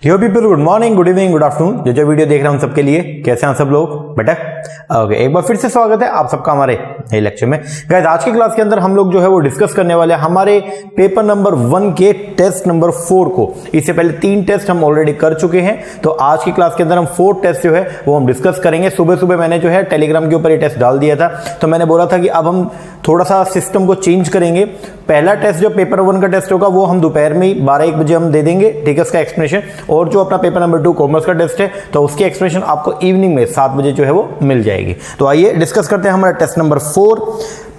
यो people, good morning, good evening, good afternoon. जो video देख रहे हैं हम सबके लिए, कैसे हैं सब लोग बेटा? ओके, एक बार फिर से स्वागत है आप सबका हमारे नए लेक्चर में। गाइस, आज की क्लास के अंदर हम लोग जो है वो डिस्कस करने वाले हैं हमारे पेपर नंबर 1 के टेस्ट नंबर 4 को। इससे पहले 3 टेस्ट हम ऑलरेडी कर चुके हैं, तो आज की क्लास के अंदर हम 4 टेस्ट जो है वो हम डिस्कस करेंगे। सुबह सुबह मैंने जो है टेलीग्राम के ऊपर ये टेस्ट डाल दिया था, तो मैंने बोला था कि अब हम थोड़ा सा सिस्टम को चेंज करेंगे। पहला टेस्ट जो पेपर 1 का टेस्ट होगा वो हम दोपहर में 12-1 बजे हम दे देंगे, ठीक है, उसका एक्सप्लेनेशन। और जो अपना पेपर नंबर 2 कॉमर्स का टेस्ट है, तो उसकी एक्सप्लेनेशन आपको इवनिंग में 7 बजे जो है वो मिल जाएगी। तो आइए डिस्कस करते हैं हमारा टेस्ट नंबर 4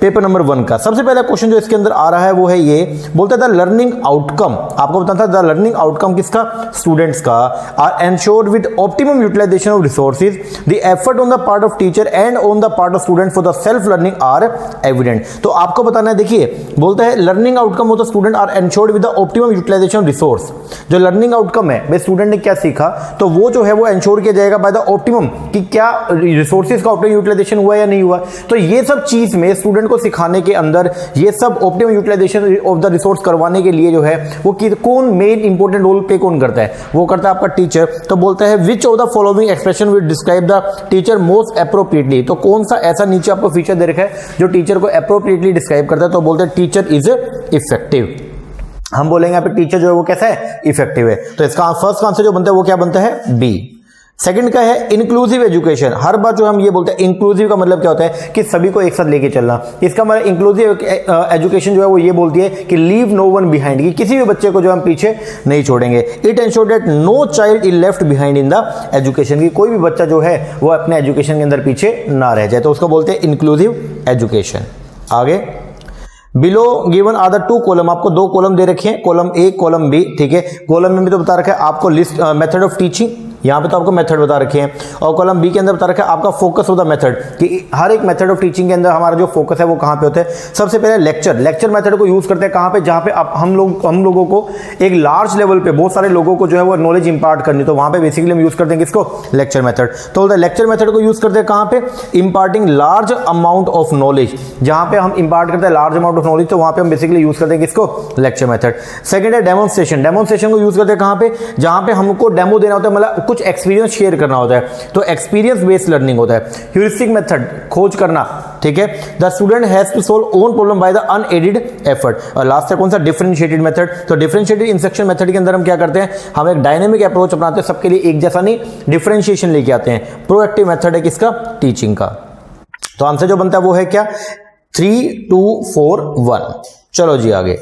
पेपर नंबर 1 का। सबसे पहला क्वेश्चन जो इसके अंदर आ रहा है वो है ये, बोलता था लर्निंग आउटकम। आपको बताता था द लर्निंग आउटकम किसका? स्टूडेंट्स का। Are ensured with optimum utilization of resources, the effort on the part of teacher and on the part of student for the self learning are evident. तो आपको बताना है, देखिए बोलता है learning outcome of the student are ensured with the optimum utilization of resource. जो learning outcome है भाई, स्टूडेंट ने क्या सीखा, तो वो जो है वो एंश्योर किया जाएगा बाय द ऑप्टिमम, कि क्या रिसोर्सेज का ऑप्टिमम यूटिलाइजेशन हुआ या नहीं हुआ। तो ये सब चीज में स्टूडेंट को सिखाने के अंदर ये सब optimum utilization of the resource करवाने के लिए जो है वो कौन मेन इंपॉर्टेंट रोल प्ले कौन करता है? वो करता है आपका टीचर। तो बोलता है विच of the following expression will describe the teacher most appropriately. तो कौन सा ऐसा नीचे आपको फीचर दे रखा है जो टीचर को एप्रोप्रिएटली डिस्क्राइब करता है? तो बोलते हैं टीचर इज इफेक्टिव। हम बोलेंगे यहाँ पे टीचर जो है वो कैसा है? इफेक्टिव है। तो इसका फर्स्ट आंसर जो बनता है वो क्या बनता है? बी। सेकंड का है इंक्लूसिव एजुकेशन। हर बार जो हम ये बोलते हैं इंक्लूसिव का मतलब क्या होता है कि सभी को एक साथ लेके चलना। इसका मतलब इंक्लूसिव एजुकेशन जो है वो ये बोलती है कि लीव नो वन बिहाइंड, कि किसी भी बच्चे को जो हम पीछे नहीं छोड़ेंगे। It ensure that no child is left behind in the education, की कोई भी बच्चा जो है वो अपने एजुकेशन के अंदर पीछे ना रह जाए। तो उसको बोलते हैं इंक्लूसिव एजुकेशन। आगे below given are the 2 column, आपको 2 कॉलम दे रखे हैं, कॉलम ए कॉलम बी, ठीक है। कॉलम में भी तो बता रखा है आपको लिस्ट मेथड ऑफ टीचिंग, यहां पे तो आपको मेथड बता रखे हैं, और कॉलम बी के अंदर बता रखा है आपका फोकस ऑफ द मेथड, कि हर एक मेथड ऑफ टीचिंग के अंदर हमारा जो फोकस है वो कहां पे होता है। सबसे पहले लेक्चर मेथड को यूज करते हैं कहां पे? जहां पे आप हम लोगों को एक लार्ज लेवल पे बहुत सारे लोगों को जो है वो नॉलेज इंपार्ट करनी, तो वहां पे बेसिकली हम यूज करते हैं किसको? Lecture method. तो लेक्चर मेथड को यूज करते हैं कहां पे? Imparting large amount of knowledge, जहां पे हम इंपार्ट करते हैं लार्ज अमाउंट ऑफ नॉलेज, तो वहां पे हम बेसिकली यूज करते हैं किसको? Lecture method. सेकंड है डेमोन्स्ट्रेशन को यूज करते हैं कहां पे? जहां पे हमको डेमो देना होता है, मतलब कुछ एक्सपीरियंस शेयर करना होता है, तो एक्सपीरियंस बेस्ड लर्निंग होता है। ह्यूरिस्टिक मेथड, खोज करना, ठीक है। The student has to solve own problem by the unaided effort. और लास्ट है कौन सा? Differentiated method. तो डिफरेंशिएटेड इंस्ट्रक्शन मेथड के अंदर हम क्या करते हैं? हम एक डायनेमिक अप्रोच अपनाते हैं, सबके लिए एक जैसा नहीं, डिफरेंशिएशन लेके आते हैं। प्रोएक्टिव मेथड है किसका? टीचिंग का। तो आंसर जो बनता है वो है क्या? 3, 2, 4, 1। चलो जी आगे।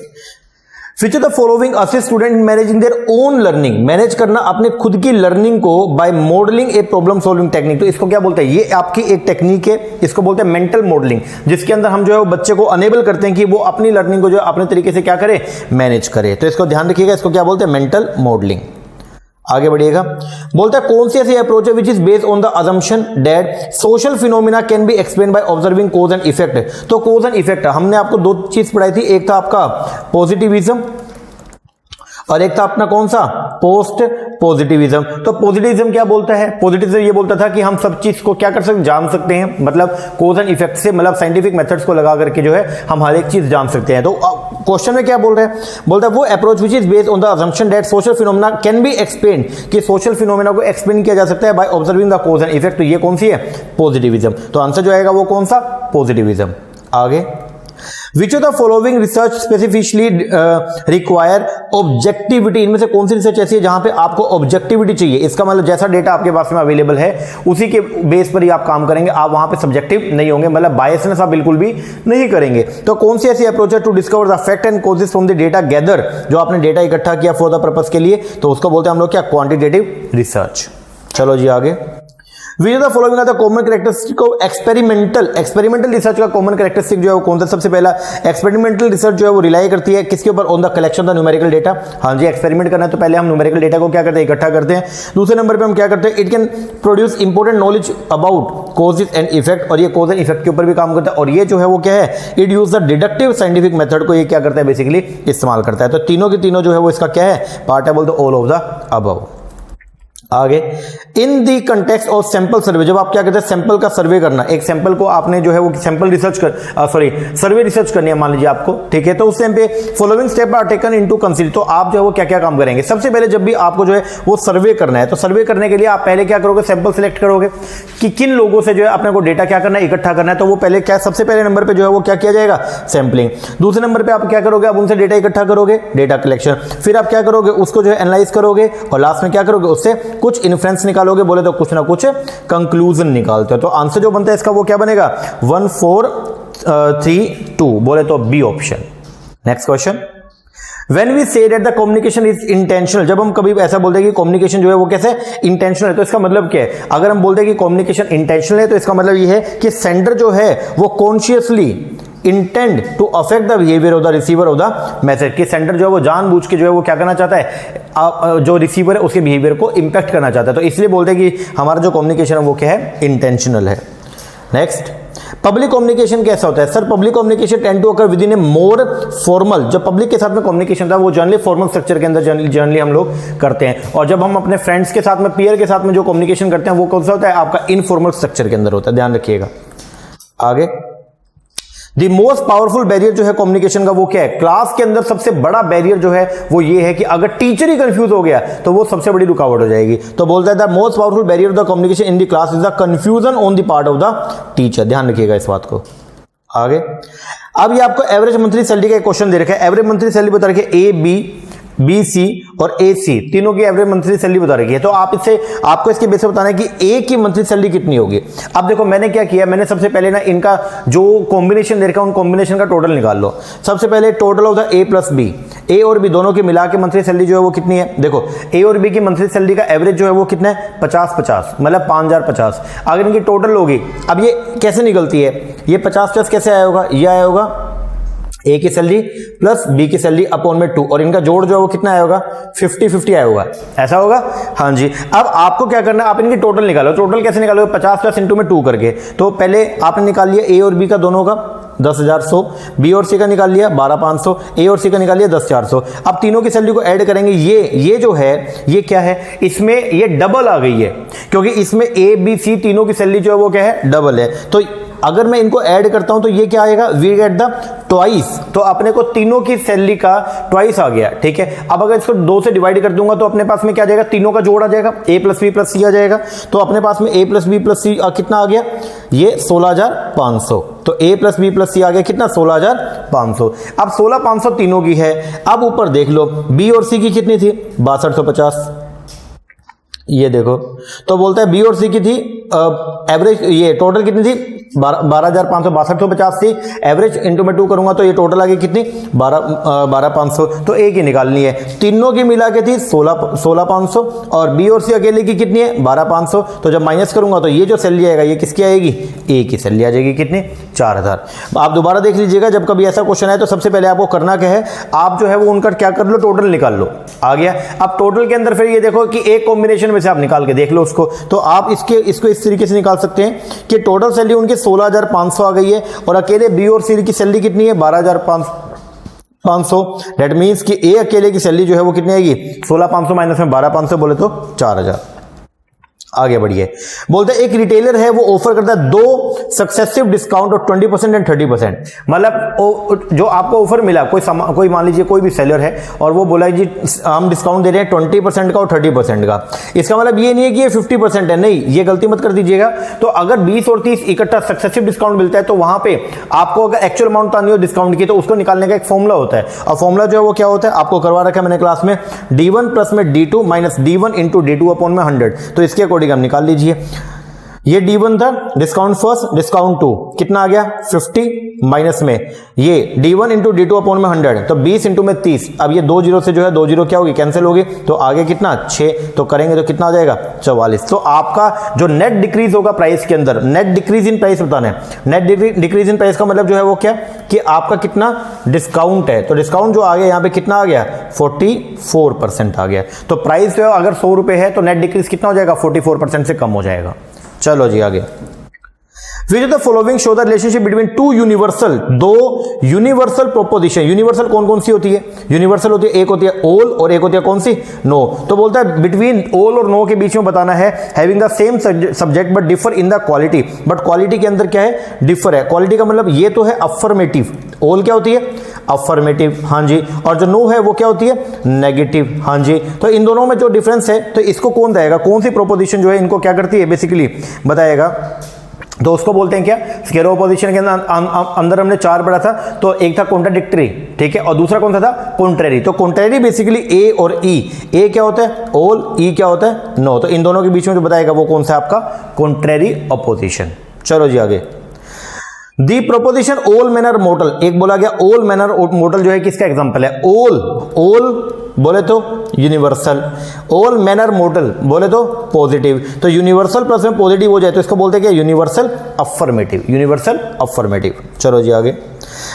Which of the following assist student in managing their own learning? Manage करना अपने खुद की लर्निंग को by modelling a problem solving technique. तो इसको क्या बोलते हैं? ये आपकी एक टेक्निक है, इसको बोलते हैं मेंटल मॉडलिंग, जिसके अंदर हम जो है वो बच्चे को अनेबल करते हैं कि वो अपनी लर्निंग को जो अपने तरीके से क्या करे? मैनेज करे। तो इसको ध्यान रखिएगा, इसको क्या बोलते हैं? Mental modelling. आगे बढ़िएगा, बोलता है कौन सी ऐसी अप्रोच है which is based on the assumption that social phenomena can be explain by observing cause and effect. तो कॉज एंड इफेक्ट हमने आपको 2 चीज पढ़ाई थी, एक था आपका पॉजिटिविज्म और एक था अपना कौन सा? Post positivism. तो पॉजिटिविज्म क्या बोलता है? पॉजिटिविज्म ये बोलता था कि हम सब चीज को क्या कर सकते, जान सकते हैं, मतलब कॉज एंड इफेक्ट से, मतलब साइंटिफिक मेथड्स को लगा करके जो है हम हर एक चीज जान सकते हैं। तो क्वेश्चन में क्या बोल रहे हैं? बोलता है वो approach which is based on the assumption that social phenomena can be explain, कि सोशल फिनोमेना को एक्सप्लेन किया जा सकता है by observing the cause and effect. तो ये कौन सी है? पॉजिटिविज्म। तो आंसर जो आएगा वो कौन सा? पॉजिटिविज्म। आगे Which of the following research specifically require objectivity? इनमें से कौन सी रिसर्च ऐसी है जहां पे आपको ऑब्जेक्टिविटी चाहिए? इसका मतलब जैसा डेटा आपके पास में अवेलेबल है उसी के बेस पर ही आप काम करेंगे, आप वहां पे सब्जेक्टिव नहीं होंगे, मतलब बायसनेस आप बिल्कुल भी नहीं करेंगे। तो कौन सी ऐसी अप्रोच है to discover the fact and causes from the data gather, जो आपने डेटा इकट्ठा किया फॉर द पर्पस के लिए, तो उसको बोलते हैं हम लोग क्या? Quantitative research. चलो जी आगे। Which of the following are the common characteristic of experimental research का कॉमन कैरेक्टरिस्टिक जो है वो कौन सा? सबसे पहला एक्सपेरिमेंटल रिसर्च जो है वो रिलाई करती है किसके ऊपर? On the collection the numerical data. हाँ जी, एक्सपेरिमेंट करना है तो पहले हम न्यूमेरिकल डेटा को क्या करते हैं? इकट्ठा करते हैं। दूसरे नंबर पे हम क्या करते हैं? It can produce important knowledge about causes and effect, और ये कॉज एंड इफेक्ट के ऊपर भी काम करता है। और ये जो है वो क्या है? It use the deductive scientific method को ये क्या करता है? बेसिकली इस्तेमाल करता है। तो तीनों के तीनों जो है वो इसका क्या है? पार्ट है, बोलते ऑल ऑफ द अबव। आगे, इन दी कंटेक्स्ट ऑफ सैंपल सर्वे, जब आप क्या कहते हैं सैंपल का सर्वे करना, एक सैंपल को आपने जो है वो सैंपल रिसर्च सर्वे रिसर्च करनी है मान लीजिए आपको, ठीक है, तो उस टाइम पे following step are taken into consider, तो आप जो है वो क्या क्या काम करेंगे। सबसे पहले जब भी आपको जो है वो सर्वे करना है, तो सर्वे करने के लिए आप पहले क्या करोगे, सैंपल सिलेक्ट करोगे कि किन लोगों से जो है अपने को डेटा क्या करना है, इकट्ठा करना है, तो वो पहले क्या, सबसे पहले नंबर पे जो है वो क्या किया जाएगा, सैंपलिंग। दूसरे नंबर पे आप क्या करोगे, आप उनसे डेटा इकट्ठा करोगे, डेटा कलेक्शन, फिर आप क्या करोगे, उसको जो है एनालाइज करोगे, और लास्ट में क्या करोगे, उससे कुछ इन्फ्रेंस निकालोगे, बोले तो कुछ ना कुछ कंक्लूजन निकालते हो। तो आंसर जो बनता है इसका वो क्या बनेगा, 1432, बोले तो B option. Next question, When we say that the communication is intentional, जब हम कभी ऐसा बोलते हैं कि कम्युनिकेशन जो है वो कैसे इंटेंशनल है, तो इसका मतलब क्या है। अगर हम बोलते हैं कि कम्युनिकेशन इंटेंशनल है, तो इसका मतलब ये है कि सेंडर जो है वो consciously intend to affect the behaviour of the receiver of the message, कि सेंडर जो है वो जानबूझ के जो है वो क्या करना चाहता है, जो रिसीवर है उसके बिहेवियर को इंपैक्ट करना चाहता है, तो इसलिए बोलते हैं कि हमारा जो कम्युनिकेशन है वो क्या है, इंटेंशनल है। नेक्स्ट, पब्लिक कम्युनिकेशन कैसा होता है। Sir public communication tend to occur within a more formal, जब पब्लिक के साथ में कम्युनिकेशन था वो जनरली फॉर्मल स्ट्रक्चर के अंदर जनरली हम लोग करते हैं, और जब हम अपने फ्रेंड्स के साथ में, पीयर के साथ में जो कम्युनिकेशन करते हैं वो कौन सा होता है, आपका इनफॉर्मल स्ट्रक्चर के अंदर होता है, ध्यान रखिएगा। आगे, द मोस्ट पावरफुल बैरियर जो है कम्युनिकेशन का वो क्या है, क्लास के अंदर सबसे बड़ा बैरियर जो है वो ये है कि अगर टीचर ही कंफ्यूज हो गया तो वो सबसे बड़ी रुकावट हो जाएगी। तो बोलता है the most powerful barrier of the communication in the class is the confusion on the part of the teacher, ध्यान रखिएगा इस बात को। आगे, अब ये आपको एवरेज मंथली सैलरी का एक क्वेश्चन दे रखा है, एवरेज मंथली सैलरी बता रखी है, ए बी सी और ए सी तीनों की एवरेज मंथली सैलरी बता रखी है, तो आप इससे आपको इसके बेस पे बताना है कि ए की मंथली सैलरी कितनी होगी। अब देखो मैंने क्या किया, मैंने सबसे पहले ना इनका जो कॉम्बिनेशन दे रखा है उन कॉम्बिनेशन का टोटल निकाल लो। सबसे पहले total of the A plus B, A और बी दोनों की मिला के मंथली सैलरी जो है वो कितनी है, देखो ए और बी की मंथली सैलरी का एवरेज जो है वो कितना है, 50-50, मतलब 5050। अगर इनकी टोटल होगी, अब ये कैसे निकलती है, ये 50+ कैसे आया होगा, ये आया होगा ए की सैलरी प्लस बी की सैलरी अपॉन में 2, और इनका जोड़ जो है वो कितना आया होगा, 50-50 आया होगा, ऐसा होगा। हाँ जी, अब आपको क्या करना है, आप इनकी टोटल निकालो। टोटल कैसे निकालोगे, 50+ इंटू में 2 करके। तो पहले आपने निकाल लिया ए और बी का दोनों का 10,100, बी और सी का निकाल लिया 12,500, ए और सी का निकाल लिया 10,400। अब तीनों की सैलरी को ऐड करेंगे, ये जो है ये क्या है, इसमें ये डबल आ गई है, क्योंकि इसमें ए बी सी तीनों की सैलरी जो है वो क्या है, डबल है। तो अगर मैं इनको ऐड करता हूं तो ये क्या आएगा, वी गेट द ट्वाइस, तो अपने को तीनों की सैलरी का ट्वाइस आ गया, ठीक है। अब अगर इसको 2 से डिवाइड कर दूंगा तो अपने पास में क्या आ जाएगा, तीनों का जोड़ आ जाएगा, ए प्लस बी प्लस सी आ जाएगा। तो अपने पास में ए प्लस बी प्लस सी कितना आ गया, ये 16,500। तो ए प्लस बी प्लस सी आ गया कितना, 16,500। अब 16,500 तीनों की है। अब ऊपर देख लो बी और सी की कितनी थी, 6250, ये देखो। तो बोलता है बी और सी की थी एवरेज, ये टोटल कितनी थी, 12,500, थी एवरेज, इंटू में 2 करूंगा तो ये टोटल आ गई कितनी, 12,500। तो ए की निकालनी है, तीनों की मिला के थी 16,500, और बी और सी अकेले की कितनी है, 12,500। तो जब माइनस करूंगा तो ये जो सैलरी आएगा ये किसकी आएगी, ए की सैलरी आ जाएगी कितनी, 4,000। आप दोबारा देख लीजिएगा, जब कभी ऐसा क्वेश्चन आए तो सबसे पहले आपको करना क्या है, आप जो है वो उनका क्या कर लो, टोटल निकाल लो। आ गया। अब टोटल के अंदर फिर ये देखो कि एक कॉम्बिनेशन में से आप निकाल के देख लो उसको, तो आप इसको इस तरीके से निकाल सकते हैं कि टोटल सैलरी उनकी 16,500 आ गई है, और अकेले बी और सी की सैलरी कितनी है, 12,500। दैट मींस कि ए अकेले की सैलरी जो है वो कितनी आएगी, 16,500 माइनस में 12,500 बोले तो 4,000। आगे बढ़िए, बोलते हैं एक रिटेलर है वो ऑफर करता है 2 सक्सेसिव डिस्काउंट ऑफ 20% एंड 30%। मतलब जो आपको ऑफर मिला, कोई मान लीजिए कोई भी सेलर है और वो बोला जी हम डिस्काउंट दे रहे हैं 20% का और 30% का। इसका मतलब ये नहीं है कि ये 50% है, नहीं, ये गलती मत कर दीजिएगा। तो अगर 20 और 30 इकट्ठा सक्सेसिव डिस्काउंट मिलता है तो वहां पे आपको अगर एक्चुअल अमाउंट आनी हो डिस्काउंट की तो उसको निकालने का एक फॉर्मूला होता है, और फॉर्मूला जो है वो क्या होता है, आपको करवा रखा है मैंने क्लास में, D1 प्लस में D2 minus D1 into D2 upon में 100। तो इसके अकॉर्डिंग हम निकाल लीजिए, ये D1 था, डिस्काउंट फर्स्ट डिस्काउंट 2 कितना आ गया 50 माइनस में ये D1 इंटू D2 अपॉन में 100, तो 20 इंटू में 30। अब ये 2 जीरो से जो है 2 जीरो क्या होगी, कैंसिल होगी, तो आगे कितना 6, तो करेंगे तो कितना आ जाएगा 44। तो आपका जो नेट डिक्रीज होगा प्राइस के अंदर, नेट डिक्रीज इन प्राइस बताना है, नेट डिक्रीज इन प्राइस का मतलब जो है वो क्या कि आपका कितना डिस्काउंट है, तो डिस्काउंट जो आ गया यहाँ पे कितना आ गया 44% आ गया। तो प्राइस जो है अगर 100 रुपए है तो नेट डिक्रीज कितना हो जाएगा 44% से कम हो जाएगा। चलो जी आगे, विच of the following show the relationship between two universal, दो यूनिवर्सल प्रोपोजिशन। यूनिवर्सल कौन कौन सी होती है? यूनिवर्सल होती है, एक होती है ओल और एक होती है कौन सी? नो। तो बोलता है बिटवीन ओल और नो के बीच में बताना है having the same subject but differ in the quality. But quality के अंदर क्या है? डिफर है। क्वालिटी का मतलब ये तो है अफर्मेटिव, ओल क्या होती है? अफर्मेटिव, हाँ जी, और जो नो है वो क्या होती है? नेगेटिव, हाँ जी। तो इन दोनों में जो डिफरेंस है तो इसको कौन देगा? कौन सी प्रोपोजिशन जो है इनको क्या करती है बेसिकली बताएगा? तो उसको बोलते हैं क्या? स्केलर ऑपोजिशन के अंदर हमने चार पढ़ा था, तो एक था कॉन्ट्राडिक्टरी, ठीक है, और दूसरा कौन सा था? कॉन्ट्रेरी। तो कॉन्ट्रेरी बेसिकली ए और ई। ए क्या होता है? ओल, ई क्या होता है? नो। तो इन दोनों के बीच में जो बताएगा वो कौन सा आपका? Contrary opposition. चलो जी आगे। The proposition all man are mortal, एक बोला गया ऑल मैन आर मॉर्टल जो है किसका एग्जांपल है? ओल बोले तो universal, all man are mortal बोले तो पॉजिटिव। तो यूनिवर्सल प्लस में पॉजिटिव हो जाए तो इसको बोलते हैं क्या? Universal affirmative, universal affirmative. चलो जी आगे।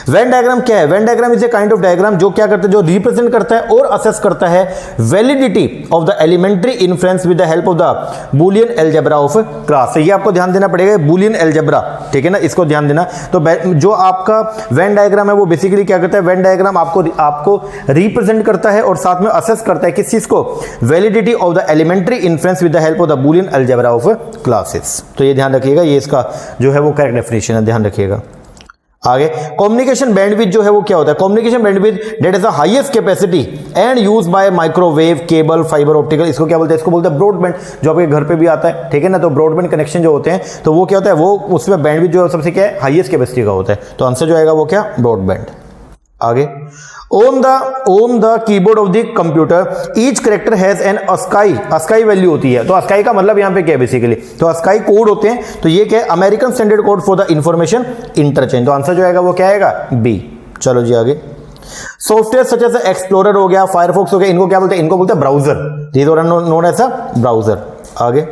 वेन डायग्राम क्या है? Venn diagram is a kind of diagram जो क्या करता है? जो रिप्रेजेंट करता है और असेस करता है validity of the elementary influence with the help of the Boolean algebra of class. तो ये आपको ध्यान देना पड़ेगा, बूलियन अलजेब्रा, ठीक है ना, इसको ध्यान देना। तो जो आपका वेन डायग्राम है वो बेसिकली क्या करता है? वेन डायग्राम आपको रिप्रेजेंट करता है और साथ में असेस करता है किस चीज को? Validity of the elementary influence with the help of the Boolean algebra of classes. तो ये ध्यान रखिएगा, ये इसका जो है वो करेक्ट डेफिनेशन है, ध्यान रखिएगा। आगे कम्युनिकेशन बैंडविड्थ जो है वो क्या होता है? Communication bandwidth that is the highest capacity and used by microwave cable fibre optical. इसको क्या बोलते हैं? इसको बोलते हैं ब्रॉडबैंड, जो आपके घर पे भी आता है, ठीक है ना। तो ब्रॉडबैंड कनेक्शन जो होते हैं तो वो क्या होता है? वो उसमें बैंडविड्थ जो सबसे क्या है? हाईएस्ट कैपेसिटी का होता है। तो आंसर जो आएगा वो क्या? ब्रॉडबैंड। आगे on the keyboard of the computer each character has an ASCII value होती है। तो ASCII का मतलब यहां पे क्या है बेसिकली? तो ASCII कोड होते हैं। तो ये क्या है? American standard code for the information interchange. तो आंसर जो आएगा वो क्या आएगा? बी। चलो जी आगे। सॉफ्टवेयर सच एज एक्सप्लोरर हो गया, फायरफॉक्स हो गया, इनको क्या बोलते हैं? इनको बोलते हैं browser. These are known as a browser. आगे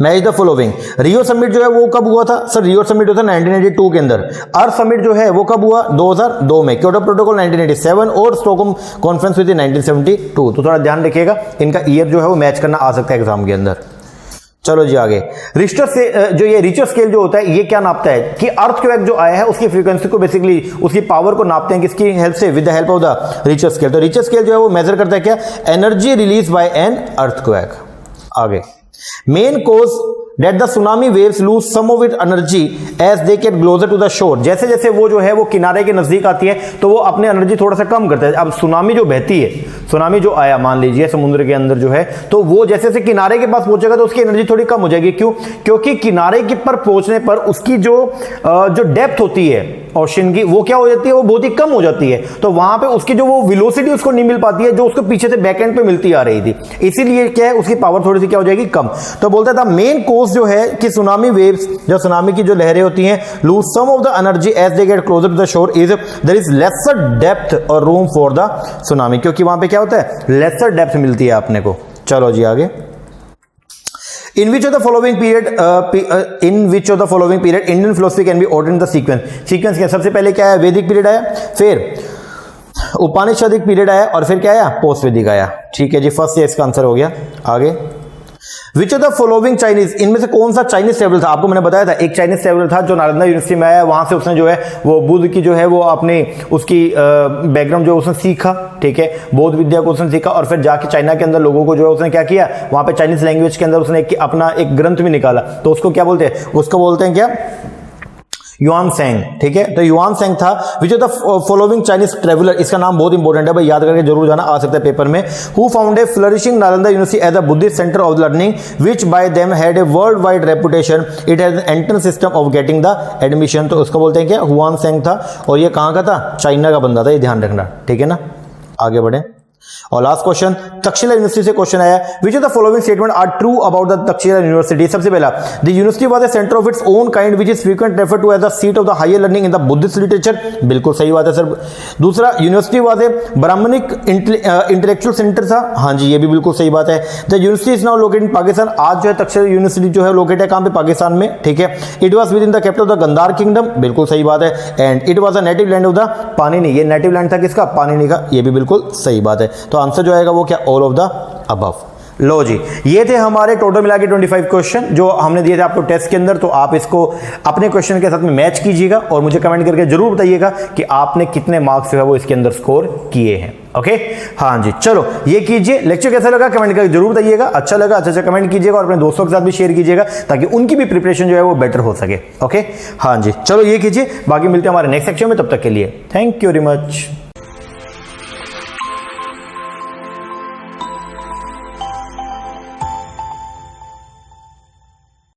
match the following. Rio summit जो है वो कब हुआ था? सर रियो समिट हुआ था 1982 के अंदर। अर्थ समिट जो है वो कब हुआ? 2002 में। क्योटो प्रोटोकॉल 1987 और स्टॉकहोम कॉन्फ्रेंस हुई थी 1972। तो थोड़ा ध्यान रखिएगा, इनका ईयर जो है वो मैच करना आ सकता है एग्जाम के अंदर। चलो जी आगे। रिश्टर से जो ये रिचर स्केल जो होता है ये क्या नापता है? कि अर्थक्वेक जो आया है उसकी फ्रीक्वेंसी को बेसिकली उसकी पावर को नापते हैं किसकी हेल्प से? With the help of the Richter scale. तो रिचर स्केल जो है वो मेजर करता है क्या? Energy release by an earthquake. आगे main cause that the tsunami waves lose some of its energy as they get closer to the shore। जैसे जैसे वो जो है वो किनारे के नजदीक आती है तो वो अपने एनर्जी थोड़ा सा कम करता है। अब सुनामी जो बहती है, सुनामी जो आया मान लीजिए समुद्र के अंदर जो है, तो वो जैसे जैसे किनारे के पास पहुंचेगा तो उसकी एनर्जी थोड़ी कम हो जाएगी। क्यों? क्योंकि किनारे के पर पहुंचने पर उसकी जो डेप्थ होती है ओशन की वो क्या हो जाती है? वो बहुत ही कम हो जाती है। तो वहां पे उसकी जो वो वेलोसिटी उसको नहीं मिल पाती है जो उसको पीछे से बैक एंड पे मिलती आ रही थी। इसीलिए क्या है? उसकी पावर थोड़ी सी क्या हो जाएगी? कम। तो बोलता था मेन कोज जो है कि सुनामी वेव्स, जो सुनामी की जो लहरें होती हैं, lose some of the energy as they get closer to the shore is there is lesser depth और रूम फॉर द सुनामी। क्योंकि वहां पे क्या होता है? लेसर डेप्थ मिलती है अपने को। चलो जी आगे। In which of the following period Indian philosophy can be ordered in the sequence क्या? सबसे पहले क्या आया? वैदिक पीरियड आया, फिर उपनिषदिक पीरियड आया और फिर क्या आया? पोस्ट वैदिक आया। ठीक है जी, फर्स्ट ये इसका आंसर हो गया। आगे विच ऑफ द फॉलोइंग चाइनीज, इनमें से कौन सा चाइनीज ट्रेवलर था? आपको मैंने बताया था एक चाइनीज ट्रेवलर था जो नालंदा यूनिवर्सिटी में आया, वहां से उसने जो है वो बुद्ध की जो है वो अपनी उसकी बैकग्राउंड जो उसने सीखा, ठीक है, बौद्ध विद्या को उसने सीखा और फिर जाके चाइना के अंदर लोगों को जो है उसने क्या किया? वहां पे चाइनीज लैंग्वेज के अंदर उसने अपना एक ग्रंथ भी निकाला। तो उसको क्या बोलते हैं? उसको बोलते हैं क्या? युआन सेंग। ठीक है, तो युआन सेंग था। विच of the following Chinese traveller, इसका नाम बहुत इंपॉर्टेंट है भाई, याद करके जरूर जाना, आ सकता है पेपर में। Who found a flourishing Nalanda university as a Buddhist centre of learning which by them had a world wide reputation, it has an entrance system of getting the admission. तो उसको बोलते हैं क्या? हुआन सेंग था और ये कहां का था? चाइना का बंदा था, ये ध्यान रखना। ठीक है ना, आगे बढ़े। और लास्ट क्वेश्चन तक्षशिला यूनिवर्सिटी से क्वेश्चन आया, which of the following statement are true about the Taxila university. सबसे पहला, the university was a centre of its own kind which is frequent referred to as the seat of the higher learning in the Buddhist literature. बिल्कुल सही बात है sir. दूसरा, university was a Brahmanic intellectual centre था। हाँ जी, ये भी बिल्कुल सही बात है। The university is now located in Pakistan. आज जो है तक्षशिला यूनिवर्सिटी जो है लोकेटेड है कहां पे? पाकिस्तान में। ठीक है, it was within the capital of the Gandhara kingdom. बिल्कुल सही बात है। And it was a native land of the Panini. ये नेटिव लैंड था किसका? पाणिनि का। ये भी बिल्कुल सही बात है। तो आंसर जो आएगा वो क्या? All of the above. लो जी, ये थे हमारे टोटल मिला के 25 क्वेश्चन जो हमने दिए थे आपको टेस्ट के अंदर। तो आप इसको अपने क्वेश्चन के साथ में मैच कीजिएगा और मुझे कमेंट करके जरूर बताइएगा कि आपने कितने मार्क्स जो है वो इसके अंदर स्कोर किए हैं। ओके, हाँ जी, चलो ये कीजिए। लेक्चर कैसा लगा कमेंट करके जरूर बताइएगा। अच्छा लगा अच्छा कमेंट कीजिएगा और अपने दोस्तों के साथ भी शेयर कीजिएगा ताकि उनकी भी प्रिपरेशन जो है वो बेटर हो सके। ओके, हाँ जी, चलो ये कीजिए। बाकी मिलते हैं हमारे नेक्स्ट सेक्शन में, तब तक के लिए थैंक यू वेरी मच।